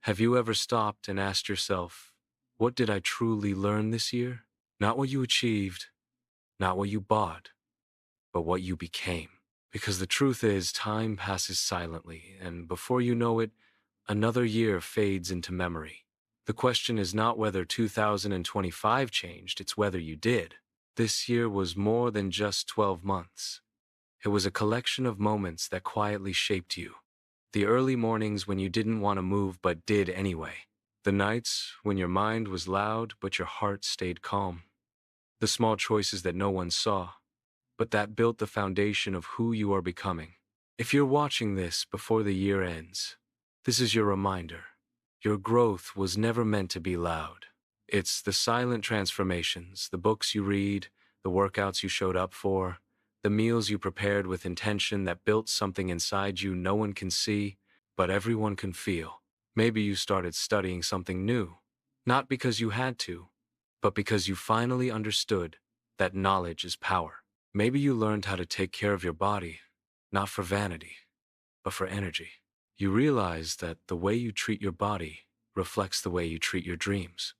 Have you ever stopped and asked yourself, what did I truly learn this year? Not what you achieved, not what you bought, but what you became. Because the truth is, time passes silently, and before you know it, another year fades into memory. The question is not whether 2025 changed, it's whether you did. This year was more than just 12 months. It was a collection of moments that quietly shaped you. The early mornings when you didn't want to move but did anyway. The nights when your mind was loud but your heart stayed calm. The small choices that no one saw, but that built the foundation of who you are becoming. If you're watching this before the year ends, this is your reminder. Your growth was never meant to be loud. It's the silent transformations, the books you read, the workouts you showed up for, the meals you prepared with intention that built something inside you no one can see, but everyone can feel. Maybe you started studying something new, not because you had to, but because you finally understood that knowledge is power. Maybe you learned how to take care of your body, not for vanity, but for energy. You realize that the way you treat your body reflects the way you treat your dreams.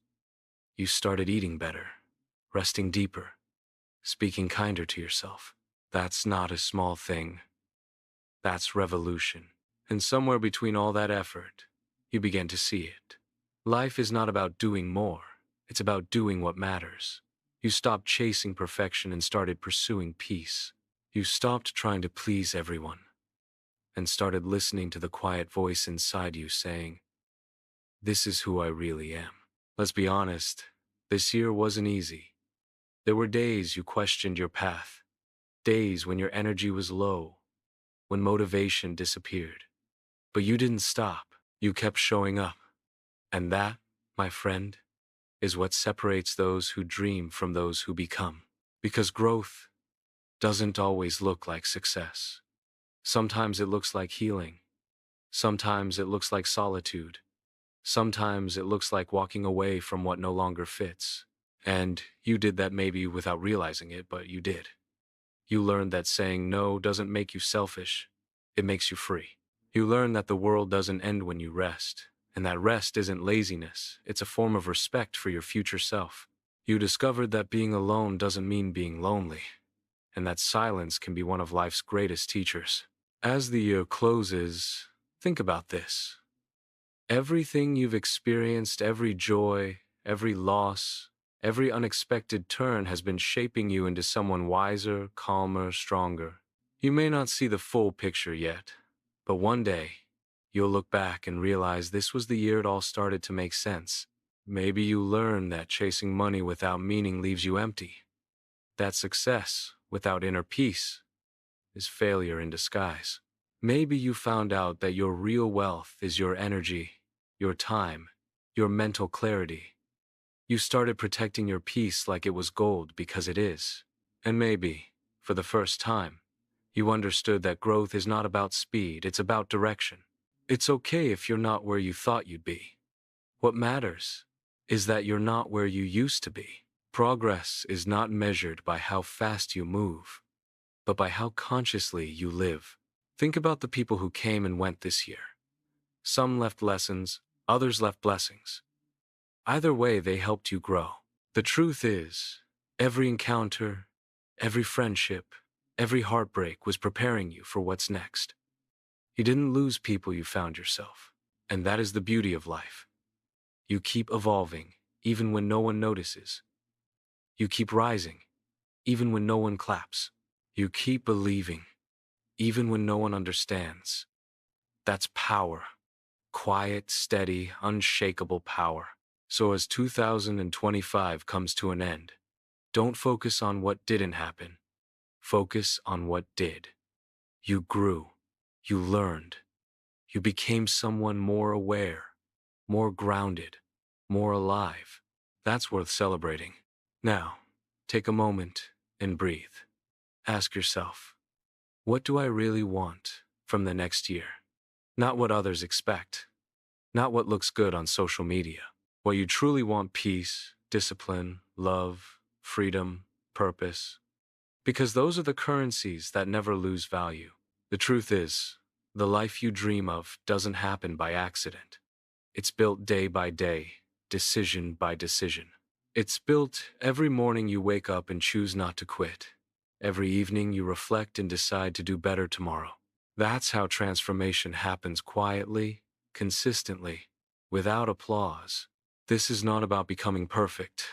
You started eating better, resting deeper, speaking kinder to yourself. That's not a small thing. That's revolution. And somewhere between all that effort, you began to see it. Life is not about doing more. It's about doing what matters. You stopped chasing perfection and started pursuing peace. You stopped trying to please everyone and started listening to the quiet voice inside you saying, "This is who I really am." Let's be honest, this year wasn't easy. There were days you questioned your path, days when your energy was low, when motivation disappeared. But you didn't stop. You kept showing up. And that, my friend, is what separates those who dream from those who become. Because growth doesn't always look like success. Sometimes it looks like healing. Sometimes it looks like solitude. Sometimes it looks like walking away from what no longer fits. And you did that maybe without realizing it, but you did. You learned that saying no doesn't make you selfish. It makes you free. You learn that the world doesn't end when you rest, and that rest isn't laziness, it's a form of respect for your future self. You discovered that being alone doesn't mean being lonely, and that silence can be one of life's greatest teachers. As the year closes, think about this. Everything you've experienced, every joy, every loss, every unexpected turn has been shaping you into someone wiser, calmer, stronger. You may not see the full picture yet, but one day, you'll look back and realize this was the year it all started to make sense. Maybe you learned that chasing money without meaning leaves you empty. That success without inner peace is failure in disguise. Maybe you found out that your real wealth is your energy, your time, your mental clarity. You started protecting your peace like it was gold because it is. And maybe, for the first time, you understood that growth is not about speed, it's about direction. It's okay if you're not where you thought you'd be. What matters is that you're not where you used to be. Progress is not measured by how fast you move, but by how consciously you live. Think about the people who came and went this year. Some left lessons, others left blessings. Either way, they helped you grow. The truth is, every encounter, every friendship, every heartbreak was preparing you for what's next. You didn't lose people, you found yourself. And that is the beauty of life. You keep evolving, even when no one notices. You keep rising, even when no one claps. You keep believing, even when no one understands. That's power. Quiet, steady, unshakable power. So as 2025 comes to an end, don't focus on what didn't happen. Focus on what did. You grew. You learned. You became someone more aware, more grounded, more alive. That's worth celebrating. Now, take a moment and breathe. Ask yourself, what do I really want from the next year? Not what others expect. Not what looks good on social media. What you truly want: peace, discipline, love, freedom, purpose. Because those are the currencies that never lose value. The truth is, the life you dream of doesn't happen by accident. It's built day by day, decision by decision. It's built every morning you wake up and choose not to quit. Every evening you reflect and decide to do better tomorrow. That's how transformation happens quietly, consistently, without applause. This is not about becoming perfect.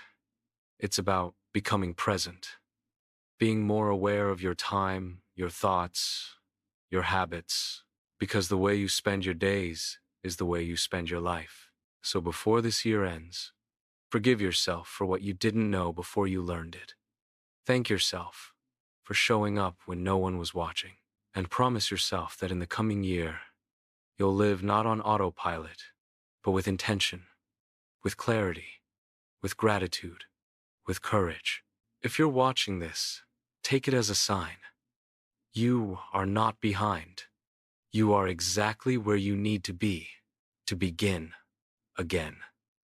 It's about becoming present, being more aware of your time, your thoughts, your habits, because the way you spend your days is the way you spend your life. So before this year ends, forgive yourself for what you didn't know before you learned it. Thank yourself for showing up when no one was watching, and promise yourself that in the coming year, you'll live not on autopilot, but with intention, with clarity, with gratitude, with courage. If you're watching this, take it as a sign. You are not behind. You are exactly where you need to be to begin again.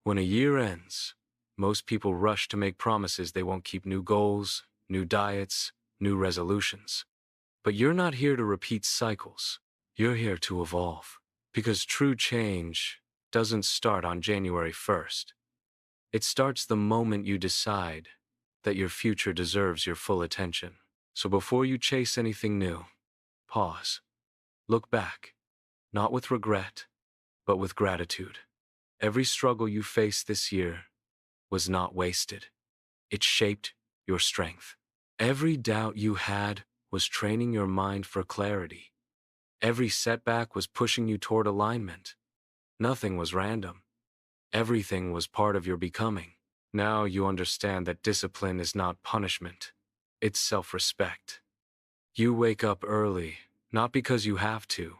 When a year ends, most people rush to make promises they won't keep: new goals, new diets, new resolutions. But you're not here to repeat cycles. You're here to evolve. Because true change doesn't start on January 1st. It starts the moment you decide that your future deserves your full attention. So before you chase anything new, pause. Look back, not with regret, but with gratitude. Every struggle you faced this year was not wasted. It shaped your strength. Every doubt you had was training your mind for clarity. Every setback was pushing you toward alignment. Nothing was random. Everything was part of your becoming. Now you understand that discipline is not punishment. It's self-respect. You wake up early, not because you have to,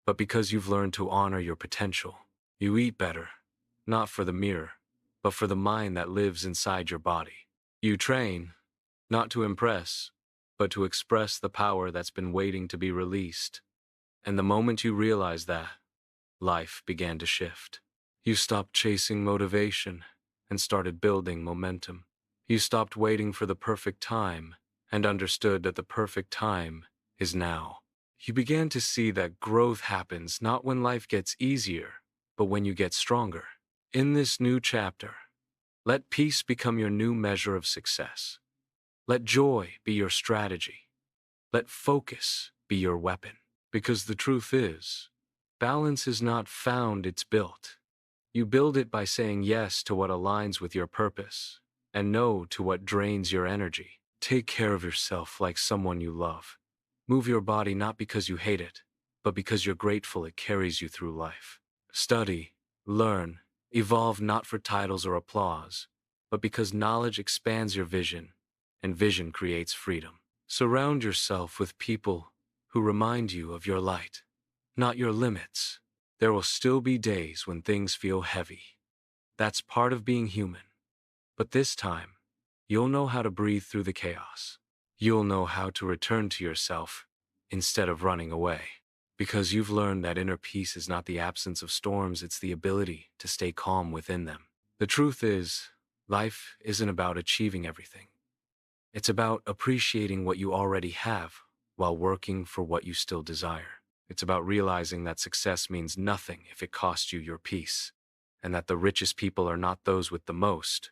but because you've learned to honor your potential. You eat better, not for the mirror, but for the mind that lives inside your body. You train, not to impress, but to express the power that's been waiting to be released. And the moment you realized that, life began to shift. You stopped chasing motivation and started building momentum. You stopped waiting for the perfect time and understood that the perfect time is now. You began to see that growth happens not when life gets easier, but when you get stronger. In this new chapter, let peace become your new measure of success. Let joy be your strategy. Let focus be your weapon. Because the truth is, balance is not found, it's built. You build it by saying yes to what aligns with your purpose and no to what drains your energy. Take care of yourself like someone you love. Move your body not because you hate it, but because you're grateful it carries you through life. Study, learn, evolve not for titles or applause, but because knowledge expands your vision, and vision creates freedom. Surround yourself with people who remind you of your light, not your limits. There will still be days when things feel heavy. That's part of being human. But this time, you'll know how to breathe through the chaos. You'll know how to return to yourself instead of running away. Because you've learned that inner peace is not the absence of storms, it's the ability to stay calm within them. The truth is, life isn't about achieving everything. It's about appreciating what you already have while working for what you still desire. It's about realizing that success means nothing if it costs you your peace, and that the richest people are not those with the most,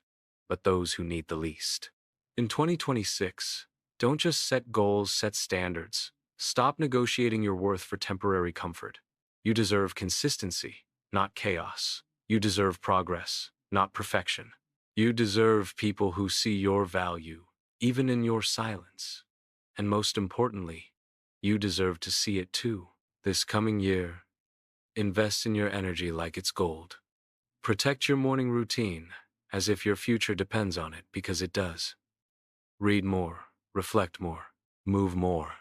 but those who need the least. In 2026, don't just set goals, set standards. Stop negotiating your worth for temporary comfort. You deserve consistency, not chaos. You deserve progress, not perfection. You deserve people who see your value, even in your silence. And most importantly, you deserve to see it too. This coming year, invest in your energy like it's gold. Protect your morning routine as if your future depends on it, because it does. Read more, reflect more, move more.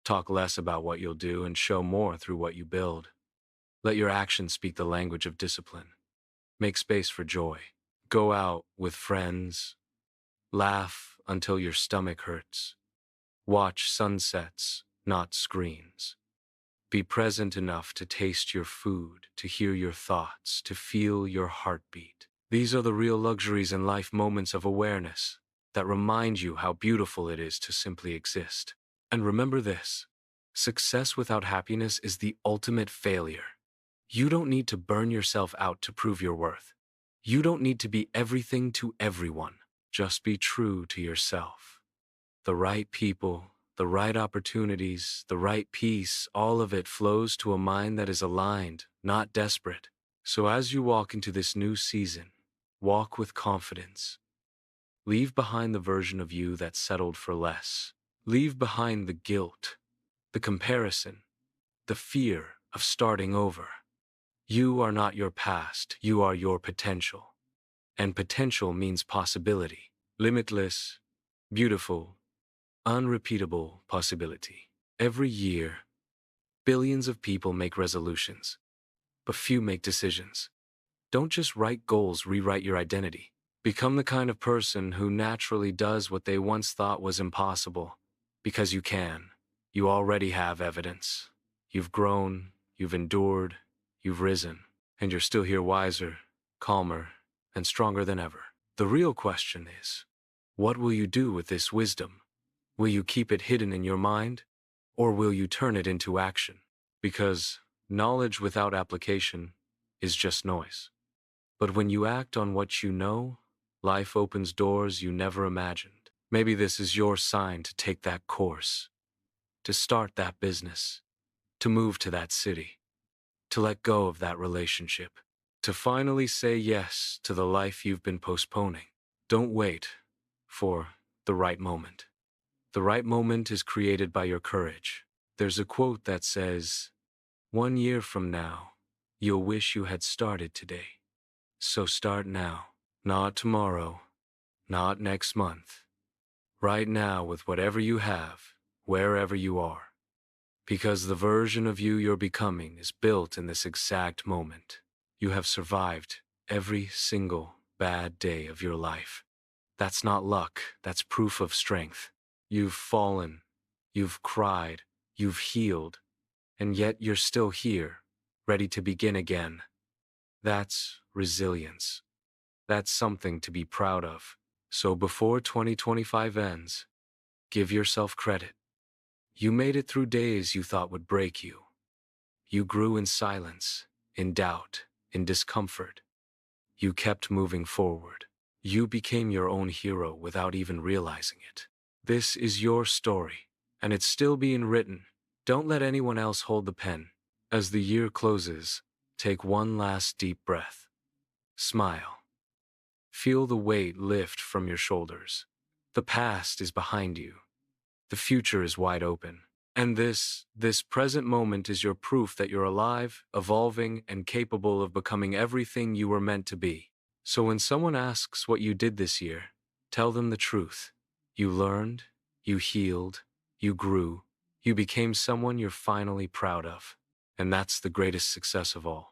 Talk less about what you'll do and show more through what you build. Let your actions speak the language of discipline. Make space for joy. Go out with friends. Laugh until your stomach hurts. Watch sunsets, not screens. Be present enough to taste your food, to hear your thoughts, to feel your heartbeat. These are the real luxuries in life, moments of awareness that remind you how beautiful it is to simply exist. And remember this: success without happiness is the ultimate failure. You don't need to burn yourself out to prove your worth. You don't need to be everything to everyone. Just be true to yourself. The right people, the right opportunities, the right peace, all of it flows to a mind that is aligned, not desperate. So as you walk into this new season, walk with confidence. Leave behind the version of you that settled for less. Leave behind the guilt, the comparison, the fear of starting over. You are not your past, you are your potential. And potential means possibility. Limitless, beautiful, unrepeatable possibility. Every year, billions of people make resolutions, but few make decisions. Don't just write goals, rewrite your identity. Become the kind of person who naturally does what they once thought was impossible. Because you can. You already have evidence. You've grown, you've endured, you've risen, and you're still here wiser, calmer, and stronger than ever. The real question is, what will you do with this wisdom? Will you keep it hidden in your mind, or will you turn it into action? Because knowledge without application is just noise. But when you act on what you know, life opens doors you never imagined. Maybe this is your sign to take that course, to start that business, to move to that city, to let go of that relationship, to finally say yes to the life you've been postponing. Don't wait for the right moment. The right moment is created by your courage. There's a quote that says, "1 year from now, you'll wish you had started today." So start now, not tomorrow, not next month. Right now with whatever you have, wherever you are. Because the version of you you're becoming is built in this exact moment. You have survived every single bad day of your life. That's not luck, that's proof of strength. You've fallen, you've cried, you've healed, and yet you're still here, ready to begin again. That's resilience. That's something to be proud of. So before 2025 ends, give yourself credit. You made it through days you thought would break you. You grew in silence, in doubt, in discomfort. You kept moving forward. You became your own hero without even realizing it. This is your story, and it's still being written. Don't let anyone else hold the pen. As the year closes, take one last deep breath. Smile. Feel the weight lift from your shoulders. The past is behind you. The future is wide open. And this present moment is your proof that you're alive, evolving, and capable of becoming everything you were meant to be. So when someone asks what you did this year, tell them the truth. You learned, you healed, you grew, you became someone you're finally proud of. And that's the greatest success of all.